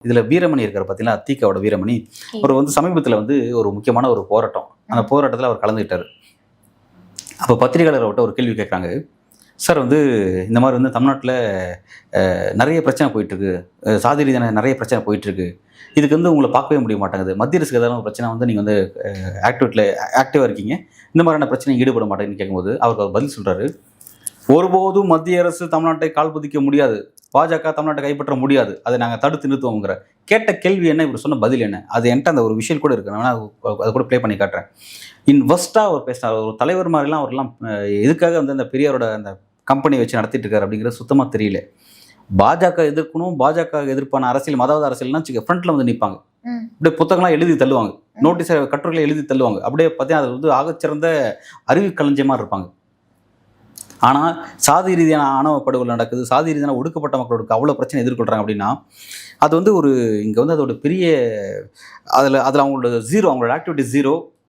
இதுல வீரமணி இருக்கார் பார்த்தீங்களா, தீக்காவோட வீரமணி. அவர் வந்து சமீபத்துல வந்து ஒரு முக்கியமான ஒரு போராட்டம். அந்த போராட்டத்துல அவர் கலந்துக்கிட்டாரு. அப்ப பத்திரிகையாளர் அவர்ட்ட ஒரு கேள்வி கேட்குறாங்க. சார் வந்து இந்த மாரி வந்து தமிழ்நாட்டுல நெறைய பிரச்சனை போயிட்டுருக்கு. சாதி ரீதியான நெறைய பிரச்சனை போயிட்டுருக்கு. இதுக்கு வந்து உங்கள பார்க்கவே முடிய மாட்டேங்குது. மத்திய அரசுக்கு எதாவது ஒரு பிரச்சனை வந்து நீங்க வந்து ஆக்டிவா இருக்கீங்க. இந்த மாதிரியான பிரச்சனையில் ஈடுபட மாட்டேங்கன்னு கேட்கும்போது, அவருக்கு அவர் பதில் சொல்றாரு. ஒருபோதும் மத்திய அரசு தமிழ்நாட்டை கால் பதிக்க முடியாது. பாஜக தமிழ்நாட்டை கைப்பற்ற முடியாது. அதை நாங்க தடுத்து நிறுத்துவோங்கிற. கேட்ட கேள்வி என்ன? இவர் சொன்ன பதில் என்ன? அது என்ட்ட அந்த ஒரு விஷயம் கூட இருக்கு. நான் வேணா அத கூட ப்ளே பண்ணி காட்டுறேன். வர்ஸ்ட்டா அவர் பேசினார். ஒரு தலைவர் மாரிலாம் அவர்லாம் எதுக்காக வந்து அந்த பெரியாரோட அந்த கம்பெனி வச்சு நடத்திட்டு இருக்காரு அப்படிங்கிறது சுத்தமா தெரியல. பாஜக எதிர்க்கணும், பாஜக எதிர்ப்பான அரசியல், மதவாத அரசியல்னா ஃப்ரண்ட்ல வந்து நிப்பாங்க. அப்படியே புத்தகம்லாம் எழுதி தள்ளுவாங்க. நோட்டீஸ் கட்டுரைகளை எழுதி தள்ளுவாங்க. அப்படியே பார்த்தீங்கன்னா அது வந்து ஆகச்சிறந்த அறிவு களஞ்சியமா இருப்பாங்க. ஆனா சாதி ரீதியான ஆணவ படுகொலை நடக்குது, சாதி ரீதியான ஒடுக்கப்பட்ட மக்களுக்கு அவ்வளோ பிரச்சனை எதிர்கொள்றாங்க அப்படின்னா, அது வந்து ஒரு இங்க வந்து அதோட பெரிய அதுல அவங்களோட 0 அவங்களோட ஆக்டிவிட்டி 0